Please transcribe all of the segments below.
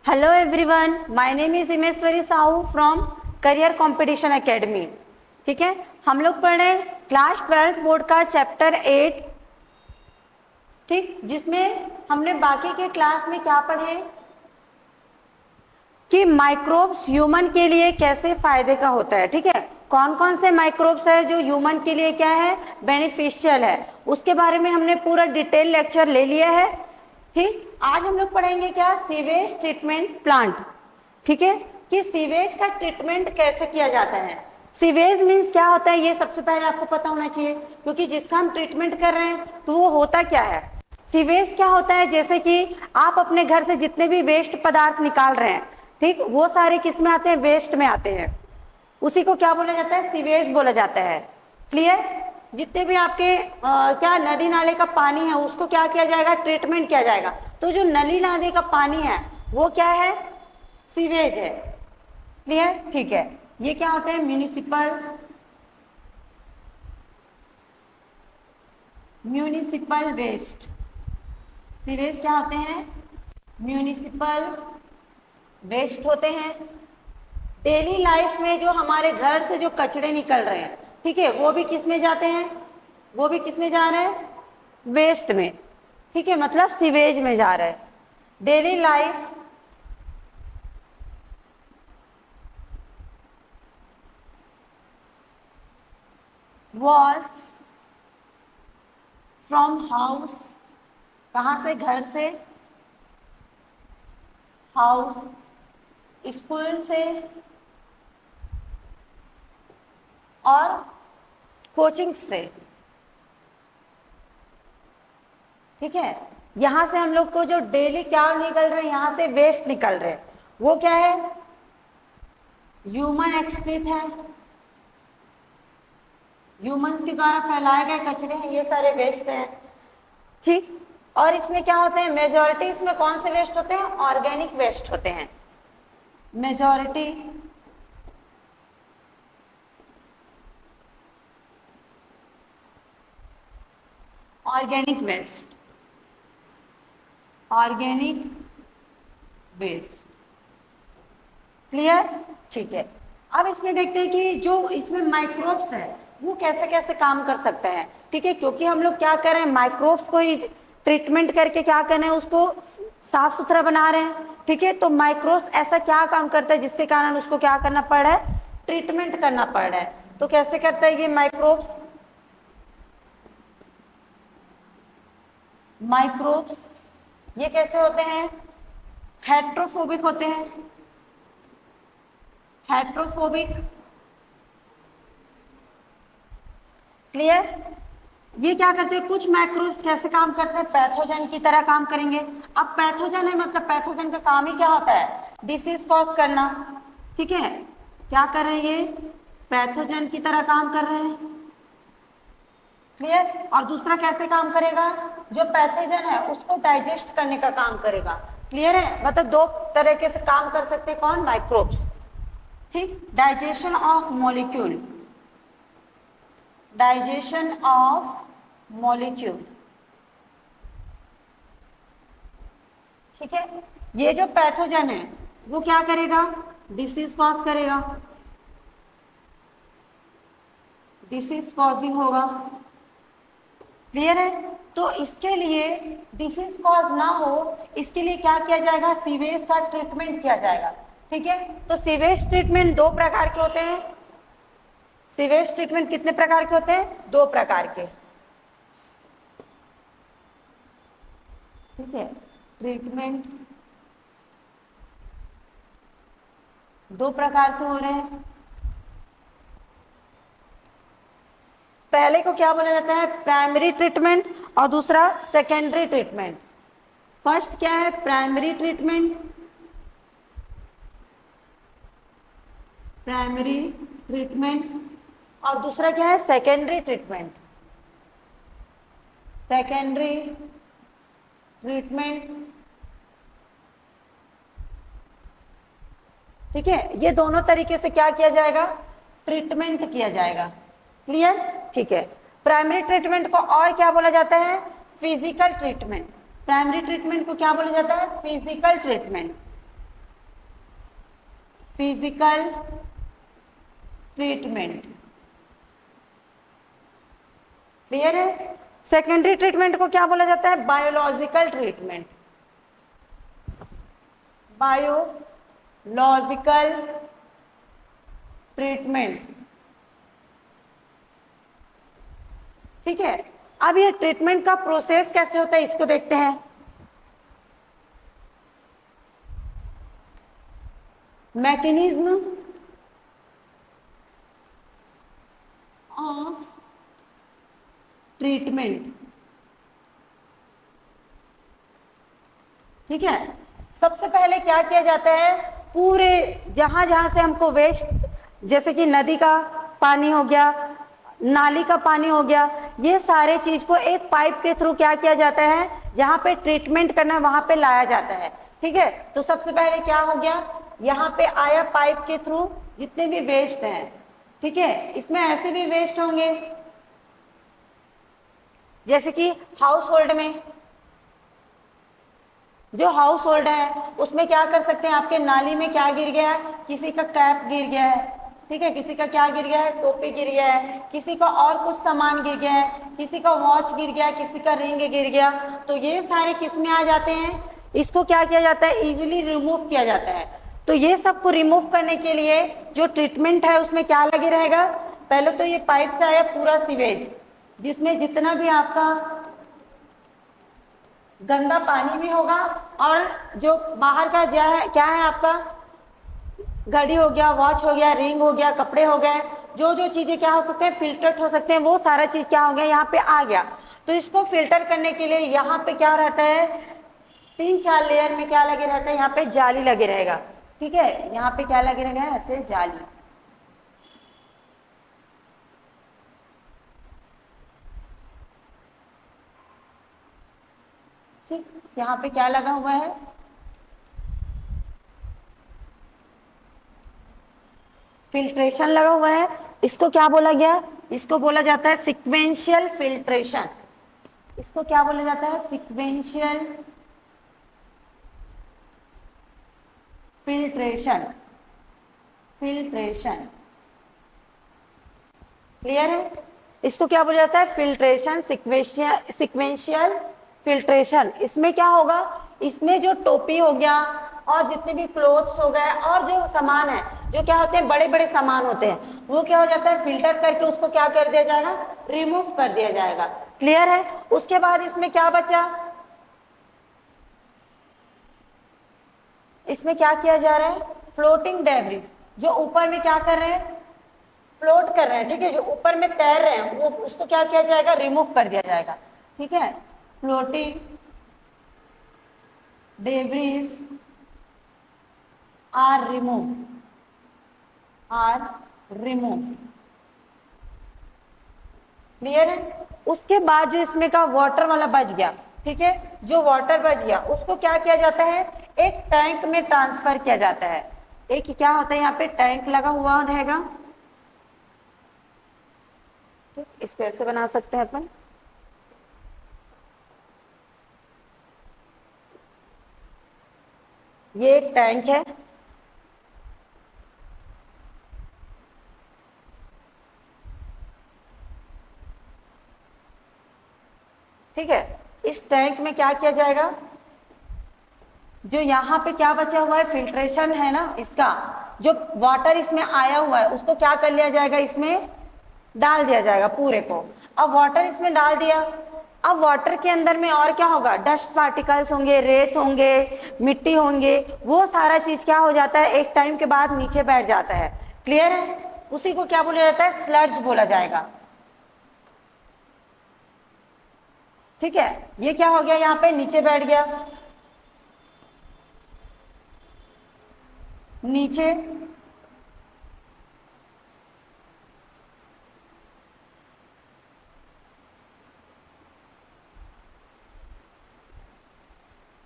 Hello everyone, my name is Himeshwari Sahu from career competition academy. ठीक है, हम लोग पढ़ रहे हैं क्लास 12 बोर्ड का चैप्टर 8। ठीक, जिसमें हमने बाकी के क्लास में क्या पढ़े कि माइक्रोब्स ह्यूमन के लिए कैसे फायदे का होता है। ठीक है, कौन कौन से माइक्रोब्स है जो ह्यूमन के लिए क्या है, बेनिफिशियल है, उसके बारे में हमने पूरा डिटेल लेक्चर ले लिया है। ठीक, आज हम लोग पढ़ेंगे क्या, सीवेज ट्रीटमेंट प्लांट। ठीक है, कि सीवेज का ट्रीटमेंट कैसे किया जाता है। सीवेज मीन्स क्या होता है ये सबसे पहले आपको पता होना चाहिए, क्योंकि जिसका हम ट्रीटमेंट कर रहे हैं तो वो होता क्या है। सीवेज क्या होता है, जैसे कि आप अपने घर से जितने भी वेस्ट पदार्थ निकाल रहे हैं, ठीक, वो सारे किस में आते हैं, वेस्ट में आते हैं। उसी को क्या बोला जाता है, सीवेज बोला जाता है। क्लियर। जितने भी आपके क्या नदी नाले का पानी है उसको क्या किया जाएगा, ट्रीटमेंट किया जाएगा। तो जो नली नाले का पानी है वो क्या है, सीवेज है। क्लियर, ठीक है। ये क्या होते हैं, म्यूनिसिपल वेस्ट। सीवेज क्या होते हैं, म्यूनिसिपल वेस्ट होते हैं। डेली लाइफ में जो हमारे घर से जो कचरे निकल रहे हैं, ठीक है, वो भी किस में जाते हैं, वो भी किस में जा रहे हैं, वेस्ट में। ठीक है, मतलब सीवेज में जा रहा है। Daily life wash from house, कहां से, घर से, हाउस, स्कूल से और कोचिंग से। ठीक है, यहां से हम लोग को जो डेली क्या निकल रहे हैं, यहां से वेस्ट निकल रहे हैं, वो क्या है, ह्यूमन एक्सक्रीट है। ह्यूमंस के द्वारा फैलाए गए कचरे हैं, ये सारे वेस्ट हैं। ठीक, और इसमें क्या होते हैं, मेजॉरिटी इसमें कौन से वेस्ट होते हैं, ऑर्गेनिक वेस्ट होते हैं। Majority organic waste, organic waste. Clear, ठीक है। अब इसमें देखते हैं कि जो इसमें माइक्रोब्स है वो कैसे कैसे काम कर सकते हैं। ठीक है, क्योंकि हम लोग क्या कर रहे हैं, माइक्रोब्स को ही ट्रीटमेंट करके क्या कर रहे हैं, उसको साफ सुथरा बना रहे हैं। ठीक है, तो माइक्रोब्स ऐसा क्या काम करता है जिसके कारण उसको क्या करना पड़ रहा है, ट्रीटमेंट करना पड़ रहा है। तो कैसे करता है ये माइक्रोब्स, माइक्रोब्स ये कैसे होते हैं, हेट्रोफोबिक होते हैं। हेट्रोफोबिक, क्लियर। ये क्या करते हैं, कुछ माइक्रोब्स कैसे काम करते हैं, पैथोजन की तरह काम करेंगे। अब पैथोजन है, मतलब पैथोजन का काम ही क्या होता है, डिसीज कॉज करना। ठीक है, क्या कर रहे हैं ये, पैथोजन की तरह काम कर रहे हैं। क्लियर। और दूसरा कैसे काम करेगा, जो पैथोजन है उसको डाइजेस्ट करने का काम करेगा। क्लियर है, मतलब दो तरीके से काम कर सकते हैं, कौन, माइक्रोब्स। ठीक, digestion of molecule, digestion of molecule. ठीक है, ये जो पैथोजन है वो क्या करेगा, डिसीज कॉज करेगा, डिसीज कॉजिंग होगा। क्लियर है। तो इसके लिए डिसीज कॉज ना हो, इसके लिए क्या किया जाएगा, सीवेज का ट्रीटमेंट किया जाएगा। ठीक है, तो सीवेज ट्रीटमेंट दो प्रकार के होते हैं। सीवेज ट्रीटमेंट कितने प्रकार के होते हैं, दो प्रकार के। ठीक है, ट्रीटमेंट दो प्रकार से हो रहे हैं। पहले को क्या बोला जाता है, प्राइमरी ट्रीटमेंट, और दूसरा सेकेंडरी ट्रीटमेंट। फर्स्ट क्या है, प्राइमरी ट्रीटमेंट, प्राइमरी ट्रीटमेंट, और दूसरा क्या है, सेकेंडरी ट्रीटमेंट, सेकेंडरी ट्रीटमेंट। ठीक है, ये दोनों तरीके से क्या किया जाएगा, ट्रीटमेंट किया जाएगा। क्लियर, ठीक है। प्राइमरी ट्रीटमेंट को और क्या बोला जाता है, फिजिकल ट्रीटमेंट। प्राइमरी ट्रीटमेंट को क्या बोला जाता है, physical treatment. Physical treatment. Clear है? सेकेंडरी ट्रीटमेंट को क्या बोला जाता है? Biological treatment. Biological treatment. ठीक है, अब ये ट्रीटमेंट का प्रोसेस कैसे होता है इसको देखते हैं। Mechanism of treatment. ठीक है, सबसे पहले क्या किया जाता है, पूरे जहां जहां से हमको वेस्ट, जैसे कि नदी का पानी हो गया, नाली का पानी हो गया, ये सारे चीज को एक पाइप के थ्रू क्या किया जाता है, जहां पे ट्रीटमेंट करना है वहां पे लाया जाता है। ठीक है, तो सबसे पहले क्या हो गया, यहाँ पे आया पाइप के थ्रू जितने भी वेस्ट हैं। ठीक है, इसमें ऐसे भी वेस्ट होंगे जैसे कि हाउस होल्ड में, जो हाउस होल्ड है उसमें क्या कर सकते हैं, आपके नाली में क्या गिर गया है, किसी का कैप गिर गया है। ठीक है, किसी का क्या गिर गया है, टोपी गिर गया है, किसी का और कुछ सामान गिर गया है, किसी का वॉच गिर गया, किसी का रिंग गिर गया, तो ये सारे किस में आ जाते हैं, इसको क्या किया जाता है, इजीली रिमूव किया जाता है। तो ये सबको रिमूव करने के लिए जो ट्रीटमेंट है उसमें क्या लगे रहेगा, पहले तो ये पाइप से आया पूरा सीवेज, जिसमें जितना भी आपका गंदा पानी भी होगा, और जो बाहर का क्या है आपका घड़ी हो गया, वॉच हो गया, रिंग हो गया, कपड़े हो गए, जो जो चीजें क्या हो सकते हैं, फिल्टर्ड हो सकते हैं, वो सारा चीज क्या हो गया यहाँ पे आ गया। तो इसको फिल्टर करने के लिए यहाँ पे क्या रहता है, 3-4 लेयर में क्या लगे रहता है, यहाँ पे जाली लगे रहेगा। ठीक है, यहाँ पे क्या लगे रहेगा, ऐसे जाली। ठीक, यहाँ पे क्या लगा हुआ है, फिल्ट्रेशन लगा हुआ है। इसको क्या बोला गया, इसको बोला जाता है सीक्वेंशियल फिल्ट्रेशन। इसको क्या बोला जाता है, सीक्वेंशियल फिल्ट्रेशन। फिल्ट्रेशन क्लियर है? इसको क्या बोला जाता है, फिल्ट्रेशन, सिक्वेंशियल फिल्ट्रेशन। इसमें क्या होगा, इसमें जो टोपी हो गया और जितने भी क्लोथ्स हो गए और जो सामान है, जो क्या होते हैं, बड़े बड़े सामान होते हैं, वो क्या हो जाता है, फिल्टर करके उसको क्या कर दिया जाएगा, रिमूव कर दिया जाएगा। क्लियर है? उसके बाद इसमें क्या बचा, इसमें क्या किया जा रहा है, फ्लोटिंग डेब्रिस, जो ऊपर में क्या कर रहे हैं, फ्लोट कर रहे हैं। ठीक है, जो ऊपर में तैर रहे हैं वो, उसको क्या किया जाएगा, रिमूव कर दिया जाएगा। ठीक है, floating debris are remove, are remove. Clear है? उसके बाद जो इसमें का वाटर वाला बच गया, ठीक है, जो वाटर बच गया उसको क्या किया जाता है, एक टैंक में ट्रांसफर किया जाता है। एक क्या होता है, यहाँ पे टैंक लगा हुआ रहेगा, इसको ऐसे बना सकते हैं अपन। ये एक टैंक है, ठीक है, इस टैंक में क्या किया जाएगा, जो यहाँ पे क्या बचा हुआ है, फिल्ट्रेशन है ना, इसका जो वाटर इसमें आया हुआ है उसको क्या कर लिया जाएगा, इसमें डाल दिया जाएगा पूरे को। अब वाटर इसमें डाल दिया, अब वाटर के अंदर में और क्या होगा, डस्ट पार्टिकल्स होंगे, रेत होंगे, मिट्टी होंगे, वो सारा चीज क्या हो जाता है, एक टाइम के बाद नीचे बैठ जाता है। क्लियर है? उसी को क्या बोला जाता है, स्लर्ज बोला जाएगा। ठीक है, ये क्या हो गया, यहाँ पे नीचे बैठ गया, नीचे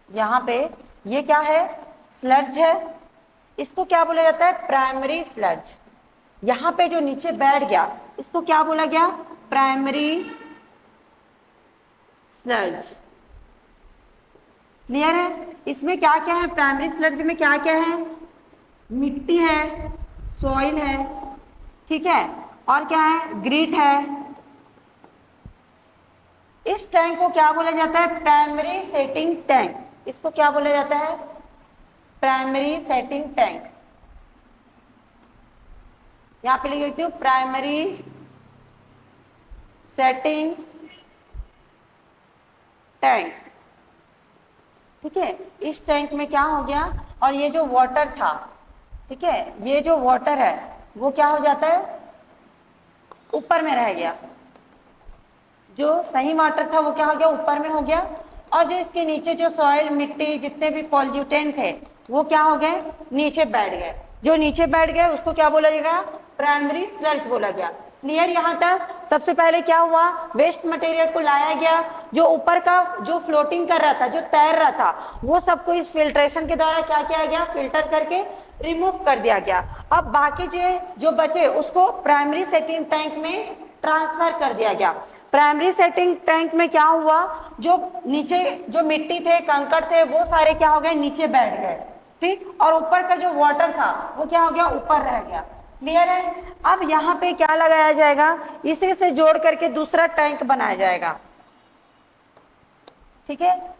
यहाँ पे ये क्या है, स्लज है, इसको क्या बोला जाता है, प्राइमरी स्लज। यहाँ पे जो नीचे बैठ गया इसको क्या बोला गया, प्राइमरी स्लज। क्लियर है? इसमें क्या क्या है, प्राइमरी स्लज में क्या क्या है, मिट्टी है, सॉइल है, ठीक है, और क्या है, ग्रिट है। इस टैंक को क्या बोला जाता है, प्राइमरी सेटिंग टैंक। इसको क्या बोला जाता है, प्राइमरी सेटिंग टैंक। यहां पे लिख देती हूँ प्राइमरी सेटिंग टैंक, ठीक है। इस टैंक में क्या हो गया, और ये जो वाटर था, ठीक है, ये जो वाटर है वो क्या हो जाता है, ऊपर में रह गया। जो सही वाटर था वो क्या हो गया, ऊपर में हो गया। और जो इसके नीचे जो सॉइल, मिट्टी, जितने भी पॉल्यूटेंट थे वो क्या हो गए, नीचे बैठ गए। जो नीचे बैठ गए उसको क्या बोला जाएगा, प्राइमरी स्लर्ज बोला गया। क्लियर यहाँ तक। सबसे पहले क्या हुआ, वेस्ट मटेरियल को लाया गया, जो ऊपर का जो फ्लोटिंग कर रहा था, जो तैर रहा था, वो सबको इस फिल्ट्रेशन के द्वारा क्या किया गया, फिल्टर करके रिमूव कर दिया गया। अब बाकी जो बचे उसको प्राइमरी सेटिंग टैंक में ट्रांसफर कर दिया गया। प्राइमरी सेटिंग टैंक में क्या हुआ, जो नीचे जो मिट्टी थे, कंकड़ थे, वो सारे क्या हो गए, नीचे बैठ गए, ठीक। और ऊपर का जो वाटर था वो क्या हो गया, ऊपर रह गया। क्लियर है। अब यहाँ पे क्या लगाया जाएगा, इसी से जोड़ करके दूसरा टैंक बनाया जाएगा, ठीक है।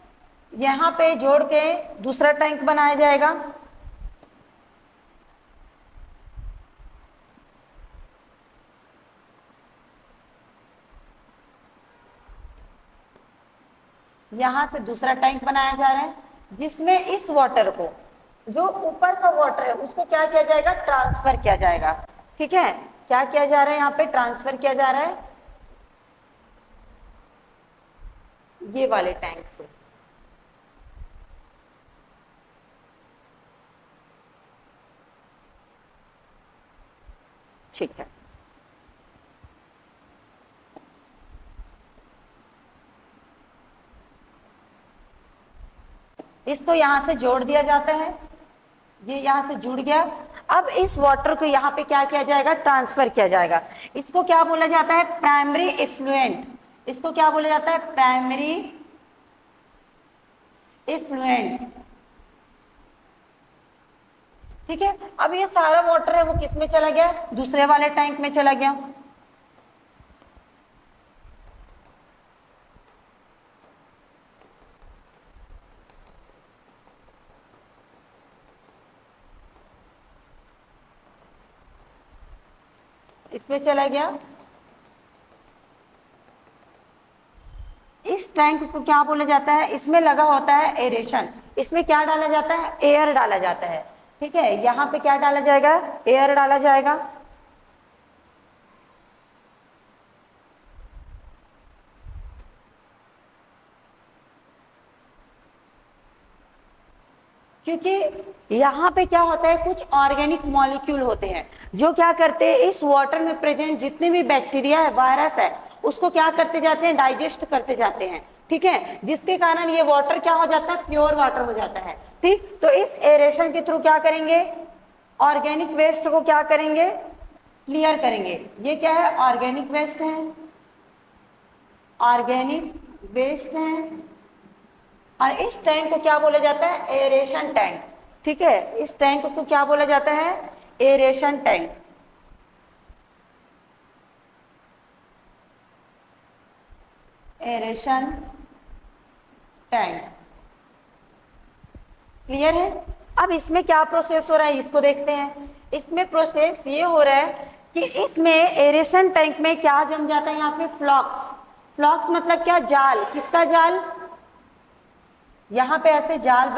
यहाँ पे जोड़ के दूसरा टैंक बनाया जाएगा। यहां से दूसरा टैंक बनाया जा रहा है, जिसमें इस वाटर को, जो ऊपर का वाटर है, उसको क्या किया जाएगा, ट्रांसफर किया जाएगा, ठीक है। क्या किया जा रहा है, यहाँ पे ट्रांसफर किया जा रहा है ये वाले टैंक से। ठीक है। इसको यहां से जोड़ दिया जाता है, ये यहां से जुड़ गया। अब इस वाटर को यहाँ पे क्या किया जाएगा, ट्रांसफर किया जाएगा। इसको क्या बोला जाता है, प्राइमरी इफ्लुएंट। इसको क्या बोला जाता है, प्राइमरी इफ्लुएंट, ठीक है। अब ये सारा वाटर है वो किस में चला गया, दूसरे वाले टैंक में चला गया। इसमें चला गया। इस टैंक को क्या बोला जाता है, इसमें लगा होता है एरेशन। इसमें क्या डाला जाता है, एयर डाला जाता है, ठीक है। यहाँ पे क्या डाला जाएगा, एयर डाला जाएगा। क्योंकि यहाँ पे क्या होता है, कुछ ऑर्गेनिक मॉलिक्यूल होते हैं जो क्या करते हैं, इस वाटर में प्रेजेंट जितने भी बैक्टीरिया है, वायरस है, उसको क्या करते जाते हैं, डाइजेस्ट करते जाते हैं, ठीक है। जिसके कारण ये वाटर क्या हो जाता है, प्योर वाटर हो जाता है, ठीक। तो इस एरेशन के थ्रू क्या करेंगे, ऑर्गेनिक वेस्ट को क्या करेंगे, क्लियर करेंगे। ये क्या है, ऑर्गेनिक वेस्ट है, ऑर्गेनिक वेस्ट है। और इस टैंक को क्या बोला जाता है, एरेशन टैंक, ठीक है। इस टैंक को क्या बोला जाता है, aeration tank. Aeration tank, clear है। अब इसमें क्या प्रोसेस हो रहा है, इसको देखते हैं। इसमें प्रोसेस ये हो रहा है कि इसमें एरेशन टैंक में क्या जम जाता है, यहाँ पे फ्लॉक्स। फ्लॉक्स मतलब क्या, जाल। किसका जाल, यहाँ पे ऐसे जाल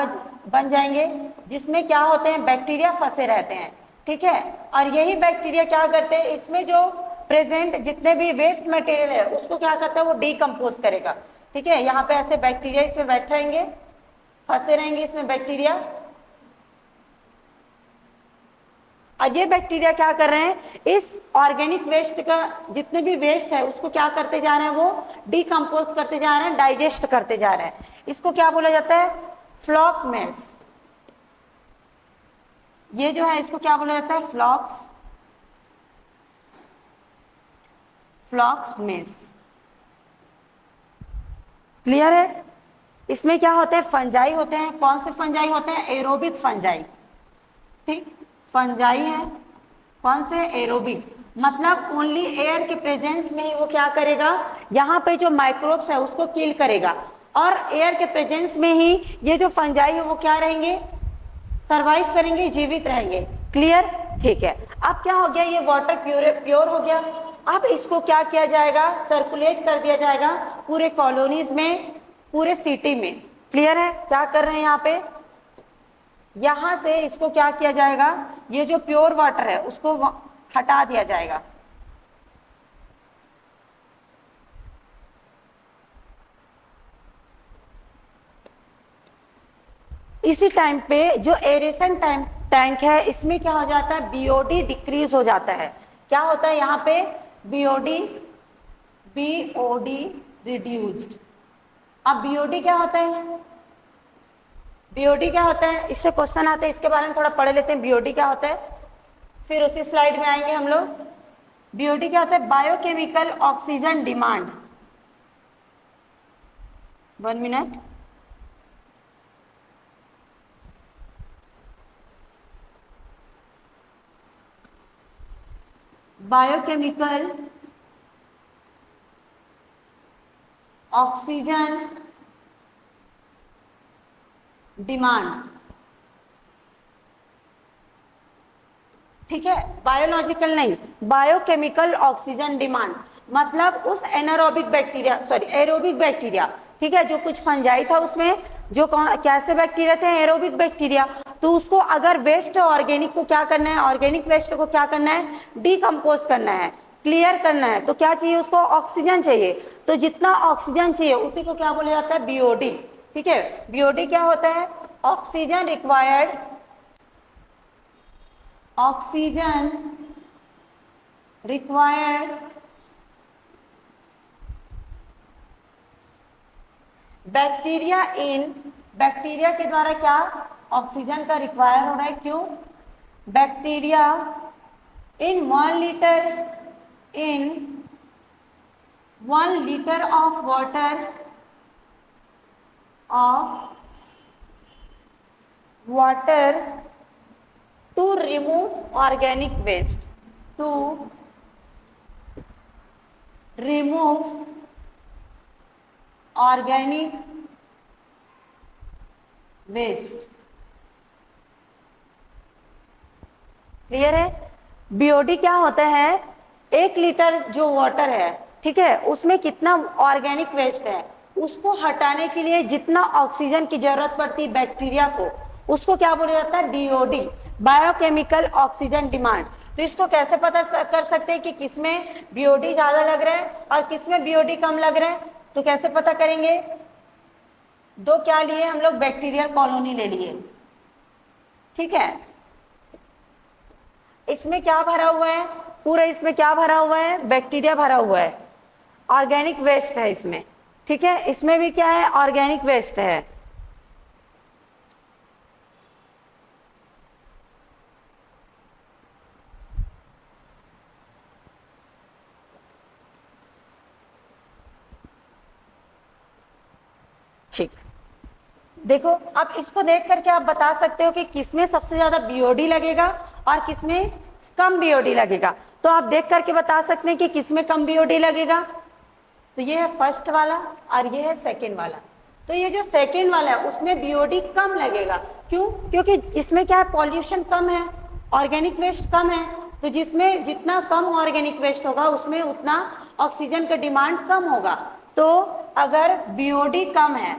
बन जाएंगे, जिसमें क्या होते हैं, बैक्टीरिया फंसे रहते हैं, ठीक है। और यही बैक्टीरिया क्या करते हैं, इसमें जो प्रेजेंट जितने भी वेस्ट मटेरियल है उसको क्या करता है, वो डिकम्पोज करेगा, ठीक है। यहाँ पे ऐसे बैक्टीरिया इसमें बैठ रहेंगे, फंसे रहेंगे इसमें बैक्टीरिया। और ये बैक्टीरिया क्या कर रहे हैं, इस ऑर्गेनिक वेस्ट का जितने भी वेस्ट है उसको क्या करते जा रहे हैं, वो डिकम्पोज करते जा रहे हैं, डाइजेस्ट करते जा रहे हैं। इसको क्या बोला जाता है, फ्लॉक मेस। ये जो है इसको क्या बोला जाता है, फ्लॉक्स मेस। क्लियर है। इसमें क्या होते हैं, फंजाई होते हैं। कौन से फंजाई होते हैं, एरोबिक फंजाई, ठीक। फंजाई है, कौन से, एरोबिक, मतलब ओनली एयर के प्रेजेंस में ही वो क्या करेगा, यहाँ पे जो माइक्रोब्स है उसको किल करेगा, और एयर के प्रेजेंस में ही ये जो फंजाई है वो क्या रहेंगे, सरवाइव करेंगे, जीवित रहेंगे। क्लियर, ठीक है। अब क्या हो गया, ये वाटर प्योर हो गया। अब इसको क्या किया जाएगा, सर्कुलेट कर दिया जाएगा पूरे कॉलोनीज में, पूरे सिटी में। क्लियर है, क्या कर रहे हैं यहाँ पे, यहां से इसको क्या किया जाएगा, ये जो प्योर वाटर है उसको हटा दिया जाएगा। इसी टाइम पे जो एरेशन टैंक है इसमें क्या हो जाता है, बीओडी डिक्रीज हो जाता है। क्या होता है यहाँ पे, बीओडी बीओडी रिड्यूस्ड। अब बीओडी क्या होता है, बीओडी क्या होता है, इससे क्वेश्चन आते हैं, इसके बारे में थोड़ा पढ़ लेते हैं, बीओडी क्या होता है, फिर उसी स्लाइड में आएंगे हम लोग। बीओडी क्या होता है, biochemical oxygen demand. 1 minute, biochemical oxygen demand, ठीक है, बायोलॉजिकल नहीं, बायोकेमिकल ऑक्सीजन डिमांड, मतलब उस anaerobic bacteria, sorry aerobic bacteria, ठीक है, जो कुछ फंजाई था उसमें, जो कैसे बैक्टीरिया थे, एरोबिक बैक्टीरिया, तो उसको अगर वेस्ट ऑर्गेनिक को क्या करना है, ऑर्गेनिक वेस्ट को क्या करना है, डिकम्पोज करना है, क्लियर करना है, तो क्या चाहिए उसको, ऑक्सीजन चाहिए। तो जितना ऑक्सीजन चाहिए उसी को क्या बोला जाता है, बीओडी। ठीक है, बीओडी क्या होता है, oxygen required, oxygen required bacteria इन, बैक्टीरिया के द्वारा क्या ऑक्सीजन का रिक्वायर हो रहा है, क्यों, bacteria in 1 litre of water to remove organic waste, to remove organic waste। Clear है, बीओडी क्या होता है, 1 लीटर जो वाटर है, ठीक है, उसमें कितना ऑर्गेनिक वेस्ट है, उसको हटाने के लिए जितना ऑक्सीजन की जरूरत पड़ती है बैक्टीरिया को, उसको क्या बोला जाता है, बीओडी, बायोकेमिकल ऑक्सीजन डिमांड। तो इसको कैसे पता कर सकते हैं कि किसमें बीओडी ज्यादा लग रहा है और किसमें बीओडी कम लग रहा है, तो कैसे पता करेंगे, दो क्या लिए हम लोग, बैक्टीरियल कॉलोनी ले लिए, ठीक है, इसमें क्या भरा हुआ है, पूरा इसमें क्या भरा हुआ है, बैक्टीरिया भरा हुआ है, ऑर्गेनिक वेस्ट है इसमें, ठीक है, इसमें भी क्या है, ऑर्गेनिक वेस्ट है। ठीक, देखो अब इसको देख करके आप बता सकते हो कि किसमें सबसे ज्यादा बीओडी लगेगा और किसमें कम बीओडी लगेगा। तो आप देख करके बता सकते हैं कि किसमें कम बीओडी लगेगा, तो ये है फर्स्ट वाला और ये है सेकंड वाला। तो ये जो सेकंड वाला है उसमें बीओडी कम लगेगा, क्यों, क्योंकि इसमें क्या है, पॉल्यूशन कम है, ऑर्गेनिक वेस्ट कम है, तो जिसमें जितना कम ऑर्गेनिक वेस्ट होगा उसमें उतना ऑक्सीजन का डिमांड कम होगा। तो अगर बीओडी कम है,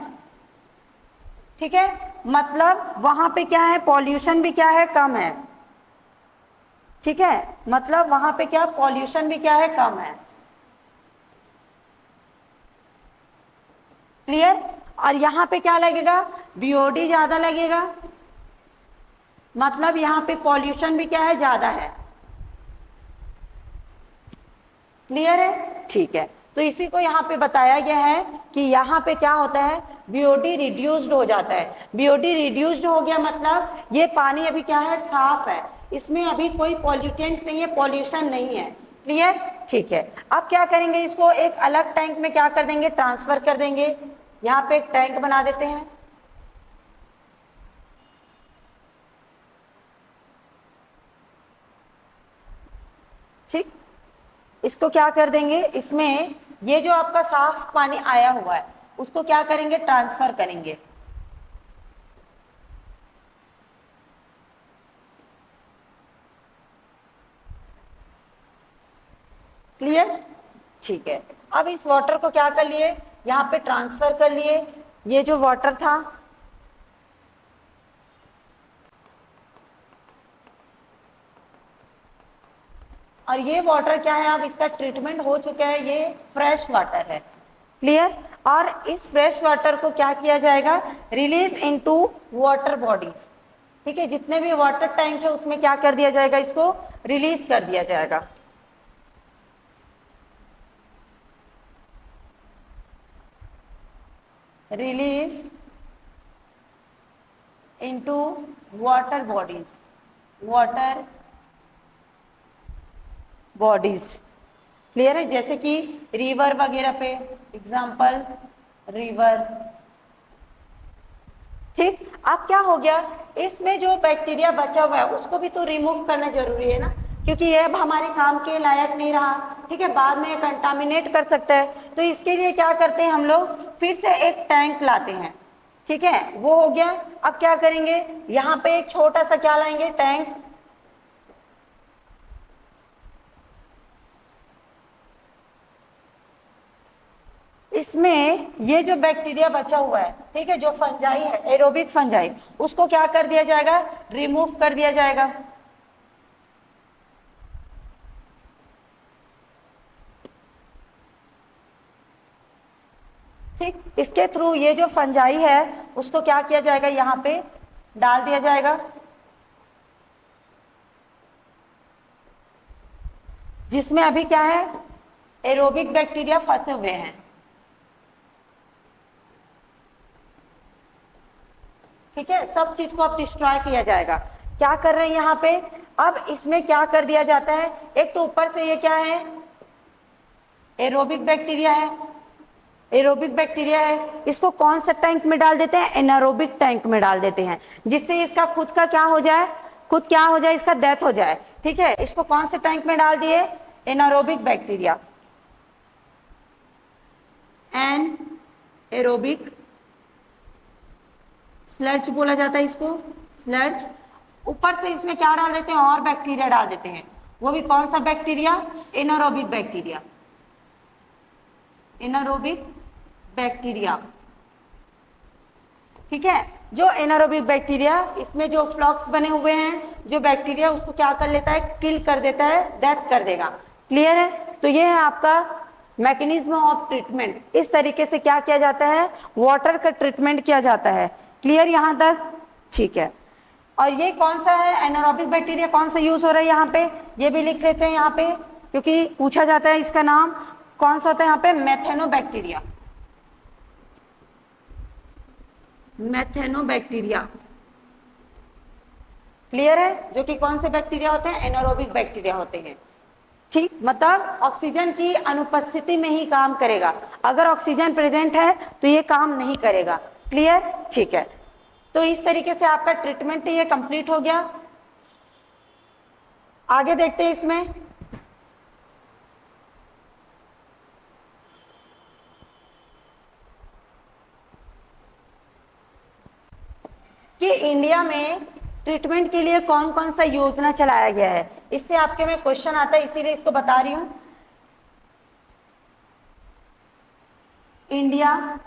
ठीक है, मतलब वहां पे क्या है, पॉल्यूशन भी क्या है, कम है, ठीक है, मतलब वहां पे क्या, पॉल्यूशन भी क्या है, कम है। क्लियर, और यहां पे क्या लगेगा, बीओडी ज्यादा लगेगा, मतलब यहां पे पॉल्यूशन भी क्या है, ज्यादा है। क्लियर है, ठीक है, तो इसी को यहाँ पे बताया गया है कि यहाँ पे क्या होता है, बीओडी रिड्यूस्ड हो जाता है। बीओडी रिड्यूस्ड हो गया मतलब ये पानी अभी क्या है, साफ है, इसमें अभी कोई पॉल्यूटेंट नहीं है, पॉल्यूशन नहीं है। क्लियर, ठीक है, अब क्या करेंगे, इसको एक अलग टैंक में क्या कर देंगे, ट्रांसफर कर देंगे। यहाँ पे एक टैंक बना देते हैं, ठीक, इसको क्या कर देंगे, इसमें ये जो आपका साफ पानी आया हुआ है उसको क्या करेंगे, ट्रांसफर करेंगे। क्लियर, ठीक है। अब इस वाटर को क्या कर लिए, यहाँ पे ट्रांसफर कर लिए। ये जो वाटर था, और ये वाटर क्या है, अब इसका ट्रीटमेंट हो चुका है, ये फ्रेश वाटर है। क्लियर, और इस फ्रेश वाटर को क्या किया जाएगा, रिलीज इनटू वाटर बॉडीज। ठीक है, जितने भी वाटर टैंक है उसमें क्या कर दिया जाएगा, इसको रिलीज कर दिया जाएगा। Release into water bodies, water bodies. Clear है, जैसे कि रिवर वगैरह पे, एग्जांपल रिवर। ठीक, अब क्या हो गया, इसमें जो बैक्टीरिया बचा हुआ है उसको भी तो रिमूव करना जरूरी है ना, क्योंकि ये अब हमारे काम के लायक नहीं रहा। ठीक है, बाद में ये कंटामिनेट कर सकता है, तो इसके लिए क्या करते हैं हम लोग, फिर से एक टैंक लाते हैं। ठीक है, वो हो गया। अब क्या करेंगे, यहाँ पे एक छोटा सा क्या लाएंगे, टैंक। इसमें ये जो बैक्टीरिया बचा हुआ है, ठीक है, जो फंजाई है, एरोबिक फंजाई, उसको क्या कर दिया जाएगा, रिमूव कर दिया जाएगा। ठीक, इसके थ्रू ये जो फंजाई है उसको क्या किया जाएगा, यहाँ पे डाल दिया जाएगा, जिसमें अभी क्या है, एरोबिक बैक्टीरिया फंसे हुए हैं। ठीक है, सब चीज को अब डिस्ट्रॉय किया जाएगा। क्या कर रहे हैं यहाँ पे, अब इसमें क्या कर दिया जाता है, एक तो ऊपर से ये क्या है, एरोबिक बैक्टीरिया है, एरोबिक बैक्टीरिया है, इसको कौन सा टैंक में डाल देते हैं, एनारोबिक टैंक में डाल देते हैं, जिससे इसका खुद का क्या हो जाए, खुद क्या हो जाए, इसका डेथ हो जाए। ठीक है, इसको कौन से टैंक में डाल दिए, एनारोबिक बैक्टीरिया, एन एरोबिक स्लर्ज बोला जाता है इसको, स्लर्ज। ऊपर से इसमें क्या डाल देते हैं, और बैक्टीरिया डाल देते हैं, वो भी कौन सा bacteria, anaerobic bacteria, anaerobic bacteria. ठीक है, जो एनारोबिक बैक्टीरिया, इसमें जो फ्लॉक्स बने हुए हैं, जो बैक्टीरिया उसको क्या कर लेता है, किल कर देता है, डेथ कर देगा। क्लियर है, तो ये है आपका मैकेनिज्म ऑफ ट्रीटमेंट। इस तरीके से क्या किया जाता है, वाटर का ट्रीटमेंट किया जाता है। क्लियर यहां तक, ठीक है। और ये कौन सा है, एनारोबिक बैक्टीरिया कौन सा यूज हो रहा है यहाँ पे, ये भी लिख लेते हैं यहाँ पे, क्योंकि पूछा जाता है इसका नाम कौन सा होता है यहाँ पे, मेथेनोबैक्टीरिया, मेथेनोबैक्टीरिया। क्लियर है, जो कि कौन से बैक्टीरिया होते हैं, एनारोबिक बैक्टीरिया होते हैं। ठीक, मतलब ऑक्सीजन की अनुपस्थिति में ही काम करेगा, अगर ऑक्सीजन प्रेजेंट है तो ये काम नहीं करेगा। क्लियर, ठीक है। तो इस तरीके से आपका ट्रीटमेंट ये कंप्लीट हो गया। आगे देखते हैं इसमें, कि इंडिया में ट्रीटमेंट के लिए कौन कौन सा योजना चलाया गया है। इससे आपके में क्वेश्चन आता है, इसीलिए इसको बता रही हूं। India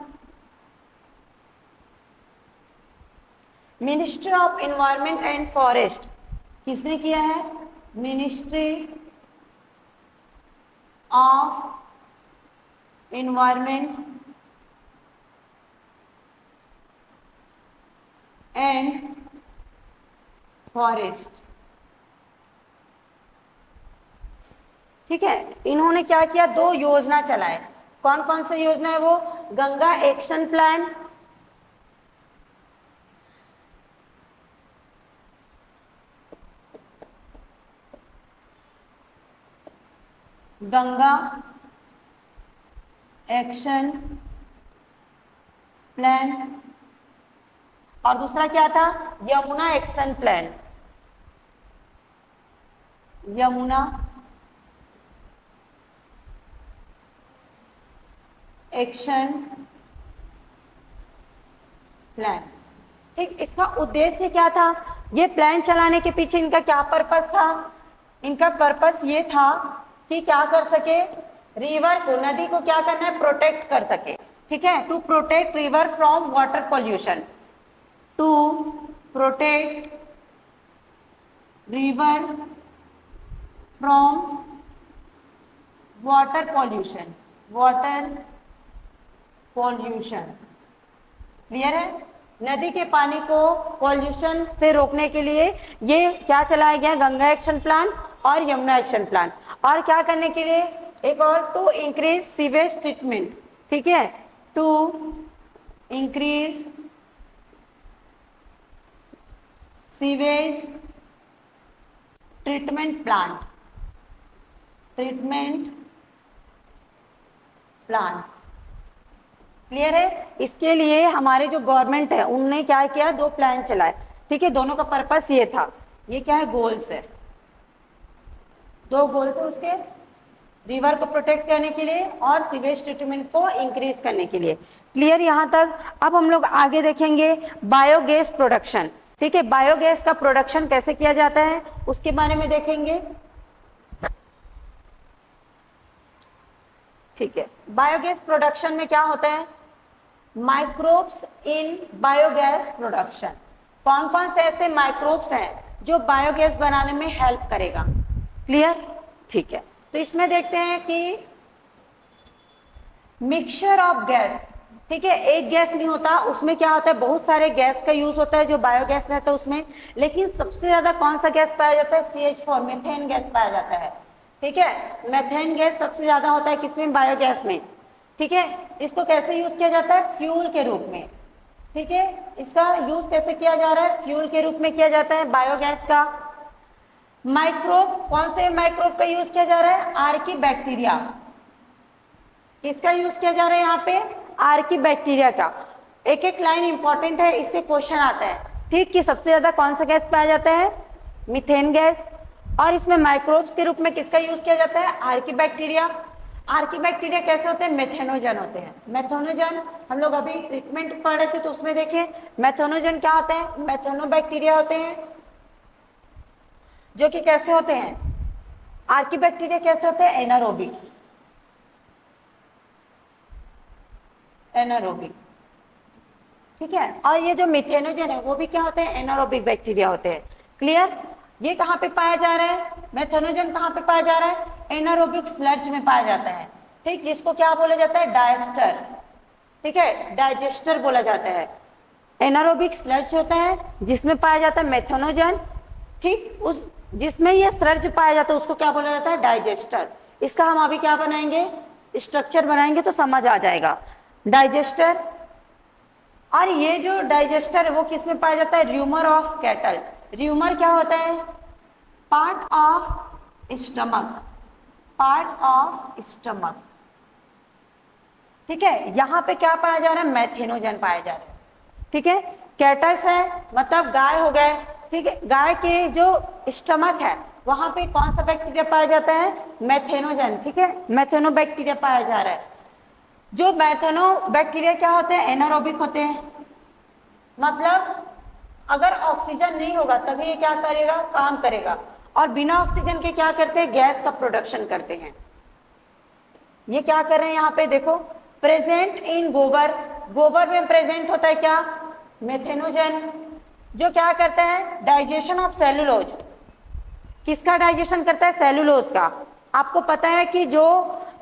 ministry of environment and forest किसने किया है, ministry of environment and forest. ठीक है, इन्होंने क्या किया, दो योजना चलाए। कौन कौन सी योजना है वो, Ganga action plan, Ganga action plan, और दूसरा क्या था, Yamuna action plan, Yamuna action plan. ठीक, इसका उद्देश्य क्या था, ये प्लान चलाने के पीछे इनका क्या पर्पस था, इनका पर्पस ये था कि क्या कर सके, रिवर को, नदी को क्या करना है, प्रोटेक्ट कर सके। ठीक है, to protect river from water pollution, to protect river from water pollution, water pollution. Clear है, नदी के पानी को पॉल्यूशन से रोकने के लिए ये क्या चलाया गया, गंगा एक्शन प्लान और यमुना एक्शन प्लान। और क्या करने के लिए, एक और, टू इंक्रीज सीवेज ट्रीटमेंट। ठीक है, to increase sewage treatment plant, treatment plant. Clear है, इसके लिए हमारे जो गवर्नमेंट है उनने क्या किया, दो प्लान चलाए। ठीक है, दोनों का पर्पस ये था, ये क्या है, गोल्स है, दो गोल्स है उसके, रिवर को प्रोटेक्ट करने के लिए और सीवेज ट्रीटमेंट को इंक्रीज करने के लिए। क्लियर यहां तक। अब हम लोग आगे देखेंगे बायोगैस प्रोडक्शन। ठीक है, बायोगैस का प्रोडक्शन कैसे किया जाता है उसके बारे में देखेंगे। ठीक है, बायोगैस प्रोडक्शन में क्या होता है, माइक्रोब्स इन बायोगैस प्रोडक्शन। कौन कौन से ऐसे माइक्रोब्स हैं जो बायोगैस बनाने में हेल्प करेगा। क्लियर, ठीक है, तो इसमें देखते हैं कि मिक्सचर ऑफ गैस। ठीक है, एक गैस नहीं होता, उसमें क्या होता है, बहुत सारे गैस का यूज होता है जो बायोगैस रहता है उसमें, लेकिन सबसे ज्यादा कौन सा गैस पाया जाता है, CH4 मीथेन गैस पाया जाता है। ठीक है, मीथेन गैस सबसे ज्यादा होता है किसमें, बायोगैस में। ठीक है, इसको कैसे यूज किया जाता है, फ्यूल के रूप में। ठीक है, इसका यूज कैसे किया जा रहा है, फ्यूल के रूप में किया जाता है बायोगैस का। माइक्रोब, कौन से माइक्रोब का यूज किया जा रहा है, आर्की बैक्टीरिया। किसका यूज किया जा रहा है यहाँ पे, आर्की बैक्टीरिया का। एक एक लाइन इंपॉर्टेंट है, इससे क्वेश्चन आता है। ठीक, कि सबसे ज्यादा कौन सा गैस पाया जाता है, मीथेन गैस, और इसमें माइक्रोब्स के रूप में किसका यूज किया जाता है, आर्की बैक्टीरिया। आर्की बैक्टीरिया कैसे होते हैं, मेथेनोजन होते हैं। मेथेनोजन हम लोग अभी ट्रीटमेंट पढ़ रहे थे तो उसमें देखें, मेथेनोजन क्या होते हैं, मेथेनोबैक्टीरिया होते हैं, जो कि कैसे होते हैं, आर्की बैक्टीरिया कैसे होते हैं, एनारोबिक, एनारोबिक। ठीक है, और ये जो मिथेनोजन है वो भी क्या होते हैं, एनारोबिक बैक्टीरिया होते हैं। क्लियर, ये कहाँ पे पाया जा रहा है, मेथेनोजन कहाँ पे पाया जा रहा है, एनारोबिक स्लर्ज में पाया जाता है। ठीक, जिसको क्या बोला जाता है, डायस्टर। ठीक है, डाइजेस्टर बोला जाता है। एनारोबिक स्लर्ज होता है जिसमें पाया जाता है मेथेनोजन। ठीक, उस जिसमें ये स्लर्ज पाया जाता है उसको क्या बोला जाता है, डाइजेस्टर। इसका हम अभी क्या बनाएंगे, स्ट्रक्चर बनाएंगे तो समझ आ जाएगा, डाइजेस्टर। और ये जो डाइजेस्टर है वो किसमें पाया जाता है, र्यूमर ऑफ कैटल। र्यूमर क्या होता है, part of stomach, part of stomach. ठीक है, यहाँ पे क्या पाया जा रहा है, मेथेनोजन पाया जा रहा है। ठीक है, कैटल्स है मतलब गाय हो गए। ठीक है, गाय के जो स्टमक है वहां पे कौन सा बैक्टीरिया पाया जाता है, मेथेनोजन। ठीक है, मेथेनोबैक्टीरिया पाया जा रहा है। जो मेथेनोबैक्टीरिया क्या होते हैं, एनारोबिक होते हैं, मतलब अगर ऑक्सीजन नहीं होगा तभी ये क्या करेगा, काम करेगा, और बिना ऑक्सीजन के क्या करते हैं, गैस का प्रोडक्शन करते हैं। ये क्या कर रहे हैं यहाँ पे देखो, प्रेजेंट इन गोबर, गोबर में प्रेजेंट होता है क्या, मेथेनोजन, जो क्या करता है, डाइजेशन ऑफ सेलुलोज। किसका डाइजेशन करता है, सेलुलोज का। आपको पता है कि जो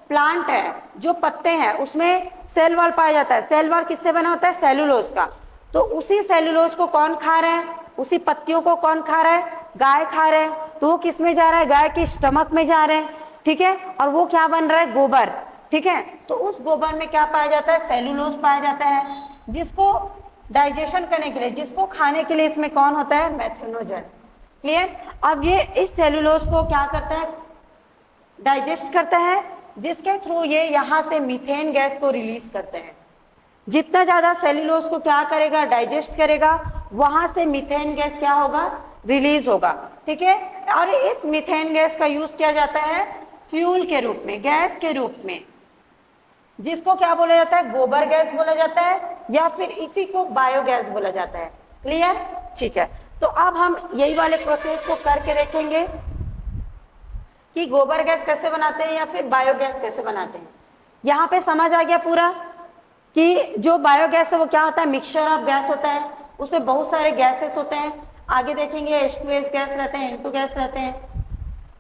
प्लांट है, जो पत्ते हैं उसमें सेल वॉल पाया जाता है। सेल वॉल किससे बना होता है, सेलुलोज का। तो उसी सेलुलोज को कौन खा रहे हैं, उसी पत्तियों को कौन खा रहा है, गाय खा रहे हैं। तो वो किस में जा रहा है, गाय के स्टमक में जा रहे हैं। ठीक है, और वो क्या बन रहा है, गोबर। ठीक है, तो उस गोबर में क्या पाया जाता है, सेलुलोज पाया जाता है, जिसको डाइजेशन करने के लिए, जिसको खाने के लिए इसमें कौन होता है, मेथेनोजन। क्लियर, अब ये इस सेलुलोज को क्या करता है, डाइजेस्ट करता है, जिसके थ्रू ये यहाँ से मीथेन गैस को रिलीज करते हैं। जितना ज्यादा सेलुलोज को क्या करेगा, डाइजेस्ट करेगा, वहां से मीथेन गैस क्या होगा, रिलीज होगा। ठीक है, और इस मीथेन गैस का यूज किया जाता है फ्यूल के रूप में, गैस के रूप में। जिसको क्या बोला जाता है, गोबर गैस बोला जाता है, या फिर इसी को बायोगैस बोला जाता है। क्लियर? ठीक है, तो अब हम यही वाले प्रोसेस को करके देखेंगे कि गोबर गैस कैसे बनाते हैं या फिर बायोगैस कैसे बनाते हैं। यहाँ पे समझ आ गया पूरा कि जो बायोगैस है वो क्या होता है, मिक्सचर ऑफ गैस होता है, उसमें बहुत सारे गैसेस होते हैं। आगे देखेंगे H2S गैस रहते हैं, N2 गैस रहते हैं।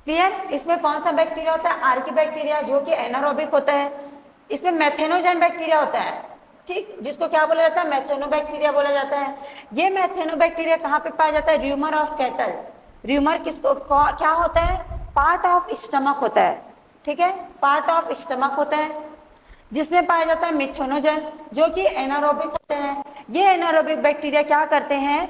क्लियर? इसमें कौन सा बैक्टीरिया होता है, आर्की बैक्टीरिया, जो कि एनारोबिक होता है। इसमें मेथेनोजन बैक्टीरिया होता है, ठीक, जिसको क्या बोला जाता है, मेथेनोबैक्टीरिया बोला जाता है। ये मेथेनोबैक्टीरिया कहाँ पे पाया जाता है, र्यूमर ऑफ कैटल। र्यूमर किसको क्या होता है, पार्ट ऑफ स्टमक होता है, ठीक है, पार्ट ऑफ स्टमक होता है, जिसमें पाया जाता है मेथेनोजन, जो कि एनारोबिक होते हैं। ये एनारोबिक बैक्टीरिया क्या करते हैं,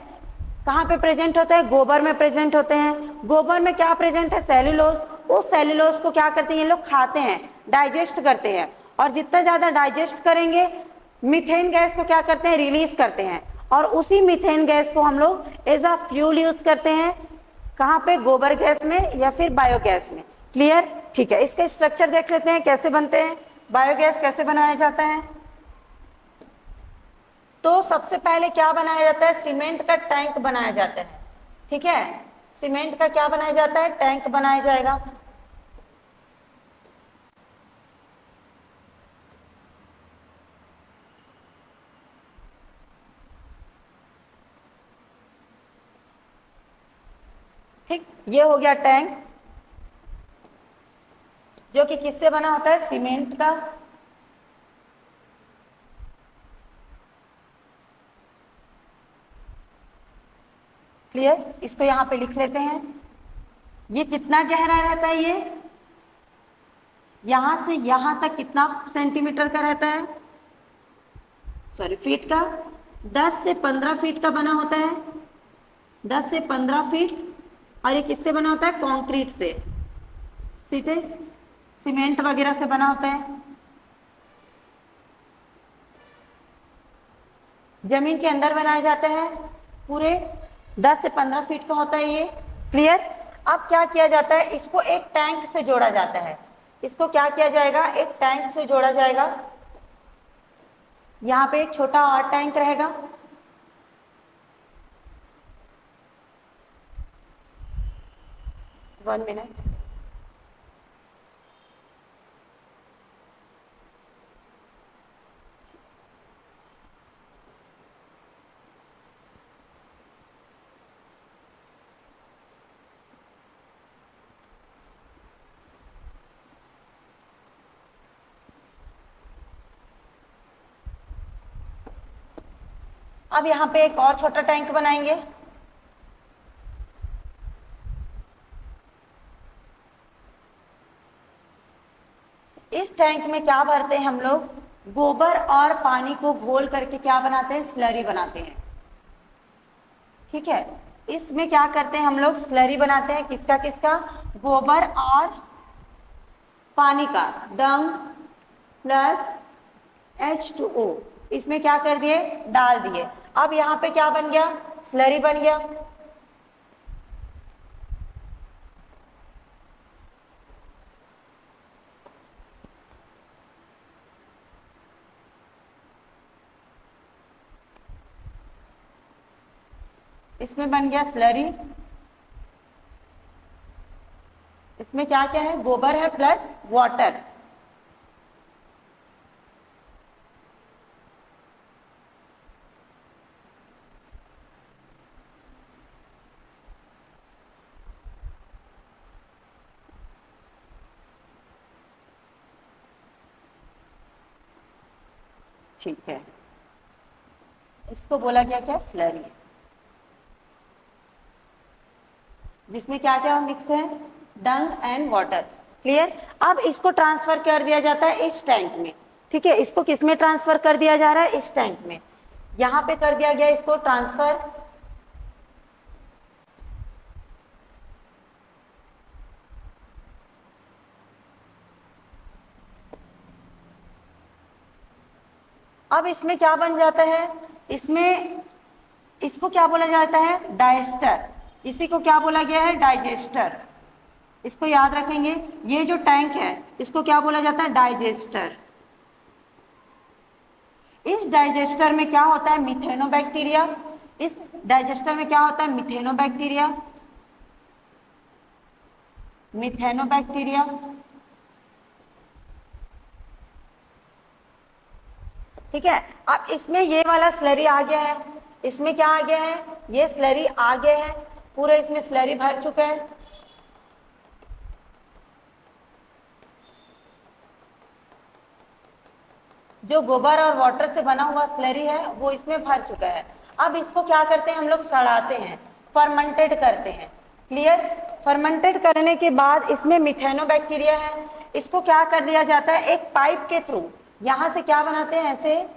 कहाँ पे प्रेजेंट होते हैं, गोबर में प्रेजेंट होते हैं। गोबर में क्या प्रेजेंट है, सेल्यूलोज। उस सेल्यूलोज को क्या करते हैं ये लोग, खाते हैं, डाइजेस्ट करते हैं, और जितना ज्यादा डाइजेस्ट करेंगे मीथेन गैस को क्या करते हैं, रिलीज करते हैं, और उसी मीथेन गैस को हम लोग एज अ फ्यूल यूज करते हैं। कहाँ पे, गोबर गैस में या फिर बायोगैस में। क्लियर? ठीक है, इसके स्ट्रक्चर देख लेते हैं कैसे बनते हैं, बायोगैस कैसे बनाया जाता है। तो सबसे पहले क्या बनाया जाता है, सीमेंट का टैंक बनाया जाता है, ठीक है, सीमेंट का क्या बनाया जाता है, टैंक बनाया जाएगा। ठीक, ये हो गया टैंक, जो कि किससे बना होता है, सीमेंट का। क्लियर? इसको यहां पे लिख लेते हैं। ये कितना गहरा रहता है, ये यहां से यहां तक कितना सेंटीमीटर का रहता है, सॉरी फीट का, 10 से 15 फीट का बना होता है, 10 से 15 फीट। और ये किससे बना होता है, कंक्रीट से, ठीक है, सीमेंट वगैरह से बना होता है। जमीन के अंदर बनाया जाता है, पूरे 10 से 15 फीट का होता है ये। क्लियर? अब क्या किया जाता है, इसको एक टैंक से जोड़ा जाता है। इसको क्या किया जाएगा, एक टैंक से जोड़ा जाएगा। यहाँ पे एक छोटा और टैंक रहेगा, वन मिनट। अब यहाँ पे एक और छोटा टैंक बनाएंगे। इस टैंक में क्या भरते हैं हम लोग, गोबर और पानी को घोल करके क्या बनाते हैं, स्लरी बनाते हैं। ठीक है, इसमें क्या करते हैं हम लोग, स्लरी बनाते हैं, किसका किसका, गोबर और पानी का, डंग प्लस H2O, इसमें क्या कर दिए, डाल दिए। अब यहाँ पे क्या बन गया, स्लरी बन गया। इसमें बन गया स्लरी। इसमें क्या क्या है, गोबर है प्लस वाटर। ठीक है, इसको बोला गया क्या, स्लरी, जिसमें क्या क्या मिक्स है, डंग एंड वाटर। क्लियर? अब इसको ट्रांसफर कर दिया जाता है इस टैंक में। ठीक है, इसको किस में ट्रांसफर कर दिया जा रहा है, इस टैंक में। यहां पे कर दिया गया इसको ट्रांसफर। अब इसमें क्या बन जाता है, इसमें इसको क्या बोला जाता है, डाइजेस्टर। इसी को क्या बोला गया है, डाइजेस्टर। इसको याद रखेंगे, ये जो टैंक है इसको क्या बोला जाता है, डाइजेस्टर। इस डाइजेस्टर में क्या होता है, मिथेनोबैक्टीरिया। इस डाइजेस्टर में क्या होता है, मिथेनोबैक्टीरिया, मिथेनोबैक्टीरिया। ठीक है, अब इसमें ये वाला स्लरी आ गया है, इसमें क्या आ गया है, ये स्लरी आ गया है, पूरे इसमें स्लरी भर चुका है। जो गोबर और वाटर से बना हुआ स्लरी है वो इसमें भर चुका है। अब इसको क्या करते हैं हम लोग, सड़ाते हैं, फर्मेंटेड करते हैं। क्लियर। फर्मेंटेड करने के बाद इसमें मिथेनोबैक्टीरिया है, इसको क्या कर दिया जाता है, एक पाइप के थ्रू यहां से क्या बनाते हैं, ऐसे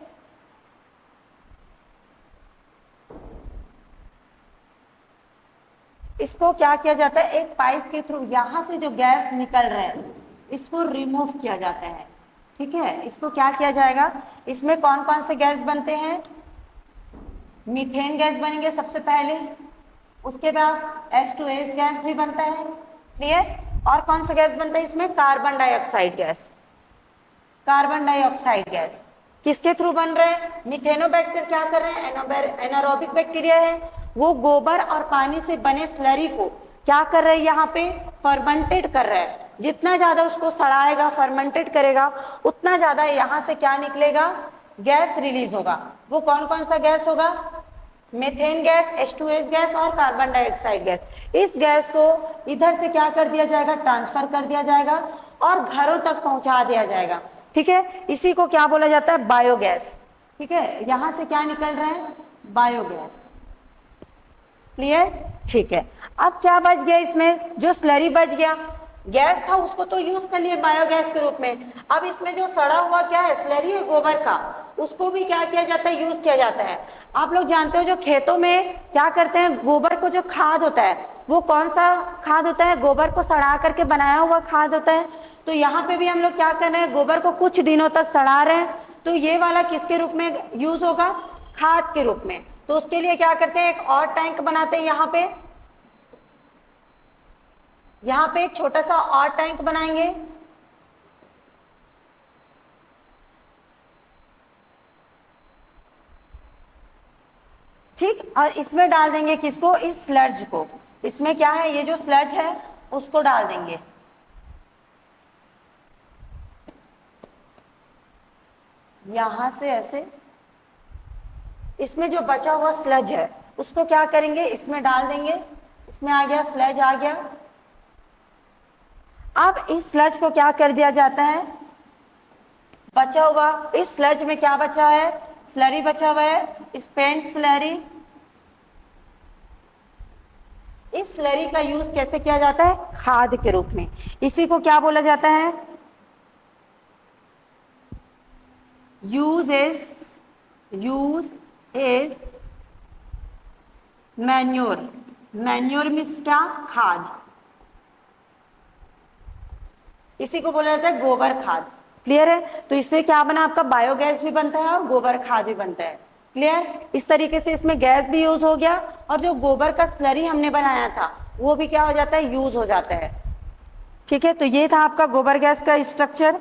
इसको क्या किया जाता है, एक पाइप के थ्रू यहां से जो गैस निकल रहा है इसको रिमूव किया जाता है। ठीक है, इसको क्या किया जाएगा, इसमें कौन कौन से गैस बनते हैं, मीथेन गैस बनेंगे सबसे पहले, उसके बाद H2S गैस भी बनता है। क्लियर। और कौन सा गैस बनता है इसमें, carbon dioxide gas, carbon dioxide gas. किसके थ्रू बन रहे हैं, मिथेनोबैक्टीरिया क्या कर रहे हैं, एनारोबिक बैक्टीरिया है, वो गोबर और पानी से बने स्लरी को क्या कर रहे हैं, यहाँ पे फर्मेंटेड कर रहे हैं। जितना ज्यादा उसको सड़ाएगा, फर्मेंटेड करेगा, उतना ज्यादा यहाँ से क्या निकलेगा, गैस रिलीज होगा। वो कौन कौन सा गैस होगा, मीथेन गैस, H2S गैस और कार्बन डाइऑक्साइड गैस। इस गैस को इधर से क्या कर दिया जाएगा, ट्रांसफर कर दिया जाएगा और घरों तक पहुंचा दिया जाएगा। ठीक है, इसी को क्या बोला जाता है, बायोगैस। ठीक है, यहां से क्या निकल रहा है, बायोगैस। क्लियर। ठीक है, अब क्या बच गया इसमें, जो स्लरी बच गया, गैस था उसको तो यूज कर लिए बायोगैस के रूप में। अब इसमें जो सड़ा हुआ क्या है, स्लरी है गोबर का, उसको भी क्या किया जाता है, यूज किया जाता है। आप लोग जानते हो जो खेतों में क्या करते हैं, गोबर को जो खाद होता है वो कौन सा खाद होता है, गोबर को सड़ा करके बनाया हुआ खाद होता है। तो यहाँ पे भी हम लोग क्या कर रहे हैं, गोबर को कुछ दिनों तक सड़ा रहे हैं, तो ये वाला किसके रूप में यूज होगा, खाद के रूप में। तो उसके लिए क्या करते हैं, एक और टैंक बनाते हैं, यहाँ पे एक छोटा सा और टैंक बनाएंगे। ठीक, और इसमें डाल देंगे किसको, इस स्लर्ज को। इसमें क्या है, ये जो स्लर्ज है उसको डाल देंगे। यहां से ऐसे, इसमें जो बचा हुआ स्लज है उसको क्या करेंगे, इसमें डाल देंगे। इसमें आ गया, स्लज आ गया। अब इस स्लज को क्या कर दिया जाता है, बचा हुआ इस स्लज में क्या बचा है, स्लरी बचा हुआ है, स्पेंट स्लरी। इस स्लरी का यूज कैसे किया जाता है, खाद के रूप में। इसी को क्या बोला जाता है, use is manure. Manure means क्या, खाद। इसी को बोला जाता है गोबर खाद। क्लियर है। तो इससे क्या बना, आपका बायोगैस भी बनता है और गोबर खाद भी बनता है। क्लियर। इस तरीके से इसमें गैस भी यूज हो गया और जो गोबर का स्लरी हमने बनाया था वो भी क्या हो जाता है, यूज हो जाता है। ठीक है, तो ये था आपका गोबर गैस का स्ट्रक्चर।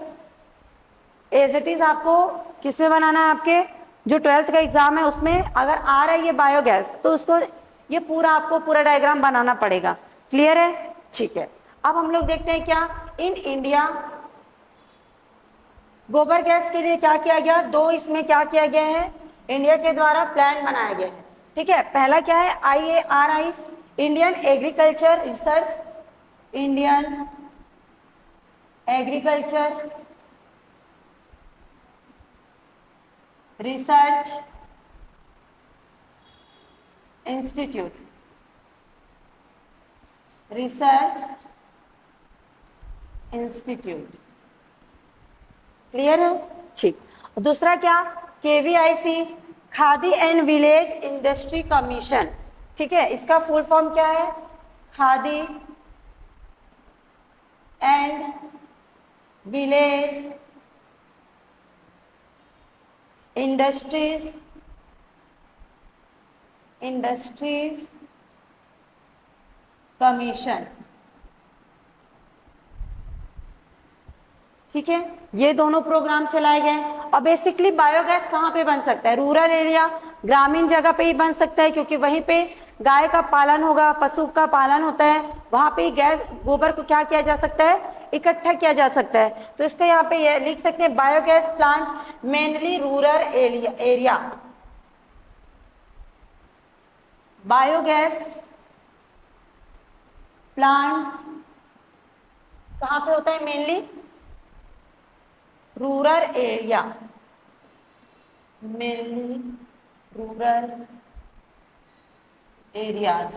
एज इट इज आपको किसमें बनाना है, आपके जो 12th का एग्जाम है उसमें अगर आ रहा है ये बायोगैस, तो उसको ये पूरा आपको पूरा डायग्राम बनाना पड़ेगा। क्लियर है। ठीक है, अब हम लोग देखते हैं क्या इन इंडिया गोबर गैस के लिए क्या किया गया, दो इसमें क्या किया गया है, इंडिया के द्वारा प्लान बनाया गया है। ठीक है, पहला क्या है, IARI, Indian agriculture research, Indian agriculture research institute, research institute. Clear है। ठीक, दूसरा क्या, KVIC, khadi and village industry commission. ठीक है, इसका फुल फॉर्म क्या है, khadi and village industries commission. ठीक है, ये दोनों प्रोग्राम चलाए गए। और बेसिकली बायोगैस कहाँ पे बन सकता है? रूरल एरिया, ग्रामीण जगह पे ही बन सकता है, क्योंकि वहीं पे गाय का पालन होगा, पशु का पालन होता है, वहां पे गैस गोबर को क्या किया जा सकता है? इकट्ठा किया जा सकता है। तो इसको यहाँ पे ये लिख सकते हैं, biogas plant mainly rural area. Biogas plant कहाँ पे होता है? Mainly rural area, mainly rural areas.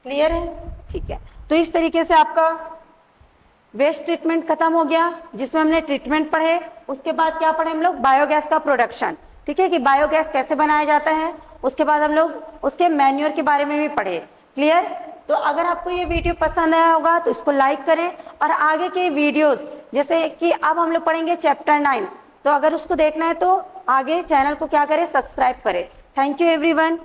Clear है? ठीक है। तो इस तरीके से आपका वेस्ट ट्रीटमेंट खत्म हो गया, जिसमें हमने ट्रीटमेंट पढ़े। उसके बाद क्या पढ़े हम लोग? बायोगैस का प्रोडक्शन। ठीक है, कि बायोगैस कैसे बनाया जाता है। उसके बाद हम लोग उसके मैन्योर के बारे में भी पढ़े। क्लियर? तो अगर आपको ये वीडियो पसंद आया होगा तो इसको लाइक करें, और आगे के वीडियोस जैसे कि अब हम लोग पढ़ेंगे चैप्टर 9, तो अगर उसको देखना है तो आगे चैनल को क्या करें? सब्सक्राइब करें। Thank you everyone.